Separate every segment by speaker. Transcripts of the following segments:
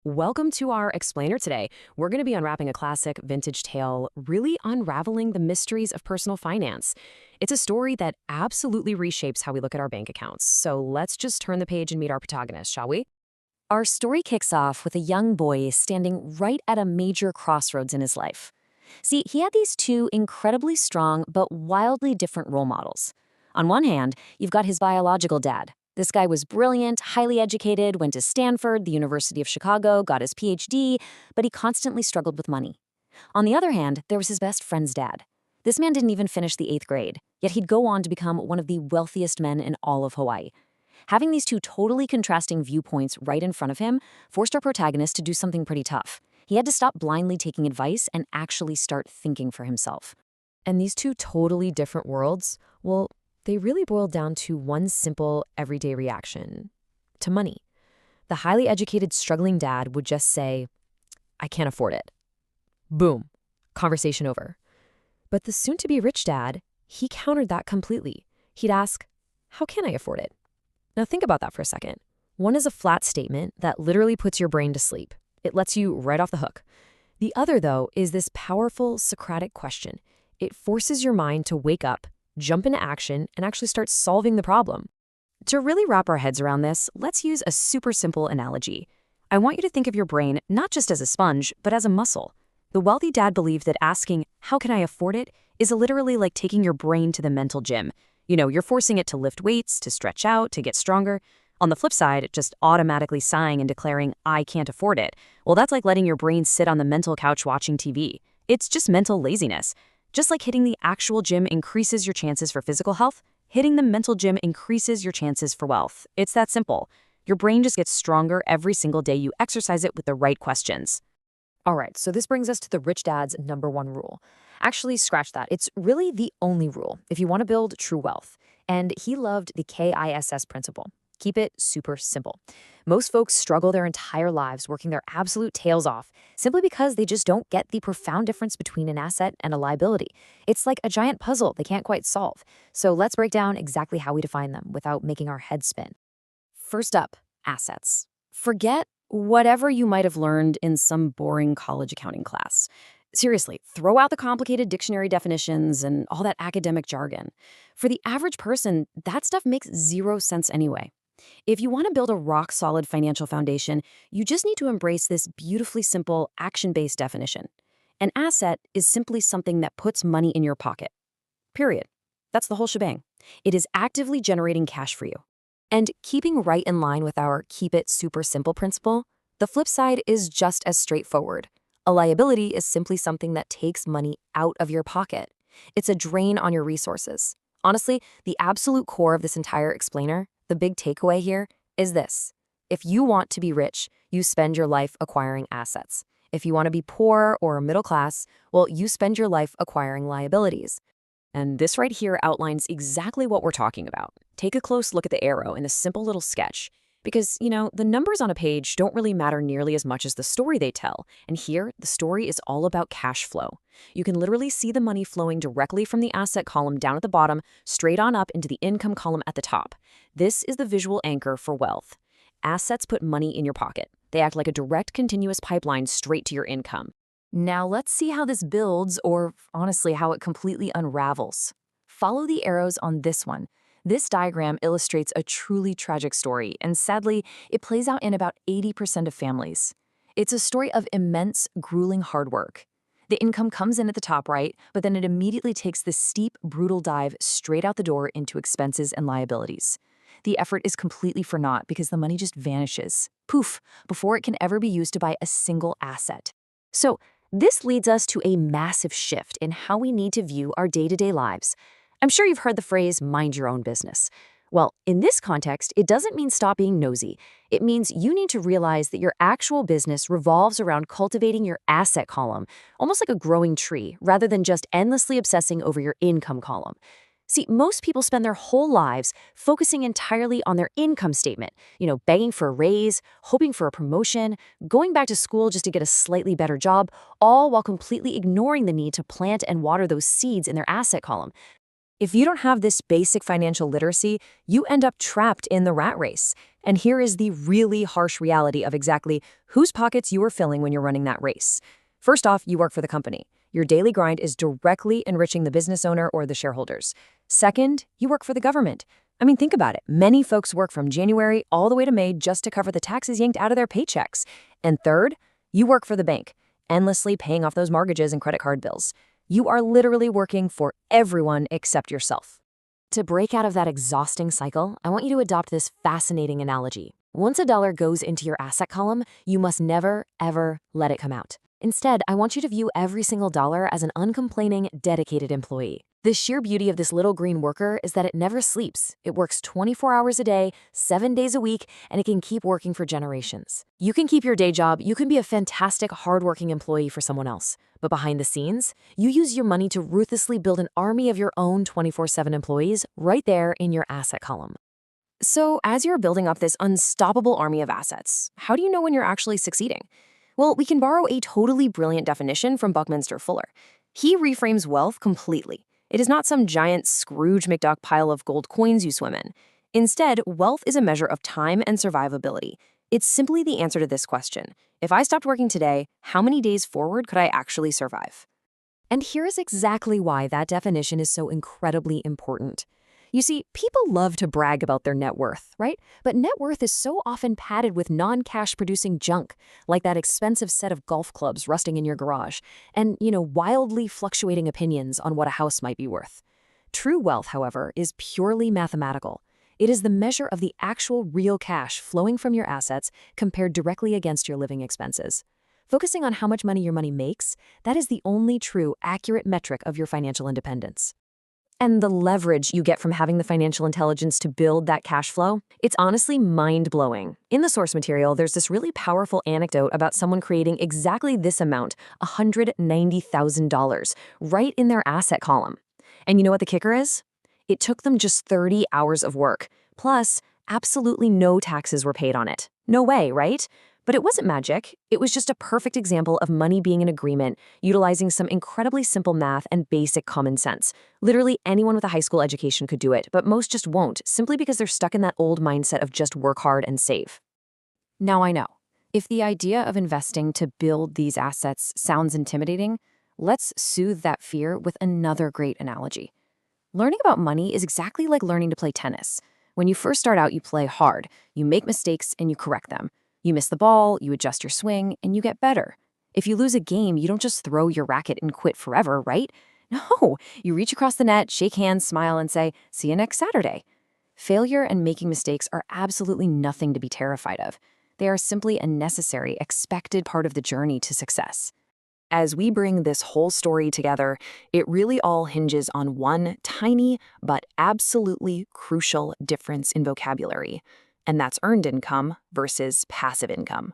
Speaker 1: Welcome to our explainer today. We're going to be unwrapping a classic vintage tale, really unraveling the mysteries of personal finance. It's a story that absolutely reshapes how we look at our bank accounts. So let's just turn the page and meet our protagonist, shall we?
Speaker 2: Our story kicks off with a young boy standing right at a major crossroads in his life. See, he had these two incredibly strong but wildly different role models. On one hand, you've got his biological dad. This guy was brilliant, highly educated, went to Stanford, the University of Chicago, got his PhD, but he constantly struggled with money. On the other hand, there was his best friend's dad. This man didn't even finish the 8th grade, yet he'd go on to become one of the wealthiest men in all of Hawaii. Having these two totally contrasting viewpoints right in front of him forced our protagonist to do something pretty tough. He had to stop blindly taking advice and actually start thinking for himself.
Speaker 1: And these two totally different worlds, well, they really boil down to one simple, everyday reaction to money. The highly educated, struggling dad would just say, I can't afford it. Boom, conversation over. But the soon-to-be rich dad, he countered that completely. He'd ask, how can I afford it? Now think about that for a second. One is a flat statement that literally puts your brain to sleep. It lets you right off the hook. The other, though, is this powerful Socratic question. It forces your mind to wake up, jump into action, and actually start solving the problem. To really wrap our heads around this, let's use a super simple analogy. I want you to think of your brain not just as a sponge, but as a muscle. The wealthy dad believed that asking, how can I afford it, is literally like taking your brain to the mental gym. You're forcing it to lift weights, to stretch out, to get stronger. On the flip side, just automatically sighing and declaring, I can't afford it. Well, that's like letting your brain sit on the mental couch watching TV. It's just mental laziness. Just like hitting the actual gym increases your chances for physical health, hitting the mental gym increases your chances for wealth. It's that simple. Your brain just gets stronger every single day you exercise it with the right questions. All right, so this brings us to the rich dad's number one rule. Actually, scratch that. It's really the only rule if you want to build true wealth. And he loved the KISS principle. Keep it super simple. Most folks struggle their entire lives working their absolute tails off simply because they just don't get the profound difference between an asset and a liability. It's like a giant puzzle they can't quite solve. So let's break down exactly how we define them without making our heads spin. First up, assets. Forget whatever you might have learned in some boring college accounting class. Seriously, throw out the complicated dictionary definitions and all that academic jargon. For the average person, that stuff makes zero sense anyway. If you want to build a rock-solid financial foundation, you just need to embrace this beautifully simple, action-based definition. An asset is simply something that puts money in your pocket. Period. That's the whole shebang. It is actively generating cash for you. And keeping right in line with our keep it super simple principle, the flip side is just as straightforward. A liability is simply something that takes money out of your pocket. It's a drain on your resources. Honestly, the absolute core of this entire explainer, the big takeaway here, is this. If you want to be rich, you spend your life acquiring assets. If you want to be poor or middle class, well, you spend your life acquiring liabilities. And this right here outlines exactly what we're talking about. Take a close look at the arrow in this simple little sketch. Because, the numbers on a page don't really matter nearly as much as the story they tell. And here, the story is all about cash flow. You can literally see the money flowing directly from the asset column down at the bottom, straight on up into the income column at the top. This is the visual anchor for wealth. Assets put money in your pocket. They act like a direct, continuous pipeline straight to your income. Now let's see how this builds, or honestly, how it completely unravels. Follow the arrows on this one. This diagram illustrates a truly tragic story, and sadly, it plays out in about 80% of families. It's a story of immense, grueling hard work. The income comes in at the top right, but then it immediately takes this steep, brutal dive straight out the door into expenses and liabilities. The effort is completely for naught because the money just vanishes, poof, before it can ever be used to buy a single asset. So, this leads us to a massive shift in how we need to view our day-to-day lives. I'm sure you've heard the phrase, mind your own business. Well, in this context, it doesn't mean stop being nosy. It means you need to realize that your actual business revolves around cultivating your asset column, almost like a growing tree, rather than just endlessly obsessing over your income column. See, most people spend their whole lives focusing entirely on their income statement, begging for a raise, hoping for a promotion, going back to school just to get a slightly better job, all while completely ignoring the need to plant and water those seeds in their asset column. If you don't have this basic financial literacy, you end up trapped in the rat race. And here is the really harsh reality of exactly whose pockets you are filling when you're running that race. First off, you work for the company. Your daily grind is directly enriching the business owner or the shareholders. Second, you work for the government. I mean, think about it. Many folks work from January all the way to May just to cover the taxes yanked out of their paychecks. And third, you work for the bank, endlessly paying off those mortgages and credit card bills. You are literally working for everyone except yourself. To break out of that exhausting cycle, I want you to adopt this fascinating analogy. Once a dollar goes into your asset column, you must never, ever let it come out. Instead, I want you to view every single dollar as an uncomplaining, dedicated employee. The sheer beauty of this little green worker is that it never sleeps. It works 24 hours a day, 7 days a week, and it can keep working for generations. You can keep your day job, you can be a fantastic, hardworking employee for someone else. But behind the scenes, you use your money to ruthlessly build an army of your own 24/7 employees right there in your asset column. So, as you're building up this unstoppable army of assets, how do you know when you're actually succeeding? Well, we can borrow a totally brilliant definition from Buckminster Fuller. He reframes wealth completely. It is not some giant Scrooge McDuck pile of gold coins you swim in. Instead, wealth is a measure of time and survivability. It's simply the answer to this question. If I stopped working today, how many days forward could I actually survive? And here is exactly why that definition is so incredibly important. You see, people love to brag about their net worth, right? But net worth is so often padded with non-cash producing junk, like that expensive set of golf clubs rusting in your garage, and, wildly fluctuating opinions on what a house might be worth. True wealth, however, is purely mathematical. It is the measure of the actual real cash flowing from your assets compared directly against your living expenses. Focusing on how much money your money makes, that is the only true, accurate metric of your financial independence. And the leverage you get from having the financial intelligence to build that cash flow, it's honestly mind-blowing. In the source material, there's this really powerful anecdote about someone creating exactly this amount, $190,000, right in their asset column. And you know what the kicker is? It took them just 30 hours of work, plus absolutely no taxes were paid on it. No way, right? But it wasn't magic. It was just a perfect example of money being an agreement, utilizing some incredibly simple math and basic common sense. Literally anyone with a high school education could do it, but most just won't, simply because they're stuck in that old mindset of just work hard and save. Now I know, if the idea of investing to build these assets sounds intimidating, let's soothe that fear with another great analogy. Learning about money is exactly like learning to play tennis. When you first start out, you play hard. You make mistakes and you correct them. You miss the ball, you adjust your swing, and you get better. If you lose a game, you don't just throw your racket and quit forever, right? No, you reach across the net, shake hands, smile, and say, "See you next Saturday." Failure and making mistakes are absolutely nothing to be terrified of. They are simply a necessary, expected part of the journey to success. As we bring this whole story together, it really all hinges on one tiny but absolutely crucial difference in vocabulary, and that's earned income versus passive income.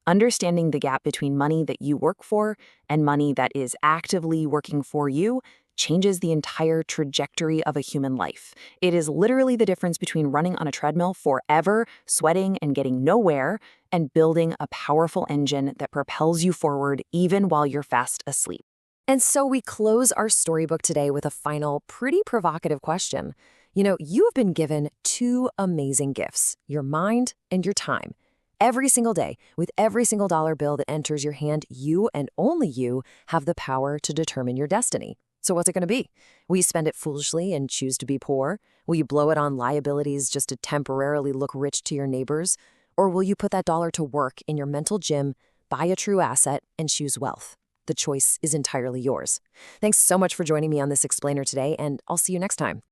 Speaker 1: Understanding the gap between money that you work for and money that is actively working for you changes the entire trajectory of a human life. It is literally the difference between running on a treadmill forever, sweating and getting nowhere, and building a powerful engine that propels you forward even while you're fast asleep. And so we close our storybook today with a final, pretty provocative question. You have been given two amazing gifts, your mind and your time. Every single day, with every single dollar bill that enters your hand, you and only you have the power to determine your destiny. So what's it going to be? Will you spend it foolishly and choose to be poor? Will you blow it on liabilities just to temporarily look rich to your neighbors? Or will you put that dollar to work in your mental gym, buy a true asset, and choose wealth? The choice is entirely yours. Thanks so much for joining me on this explainer today, and I'll see you next time.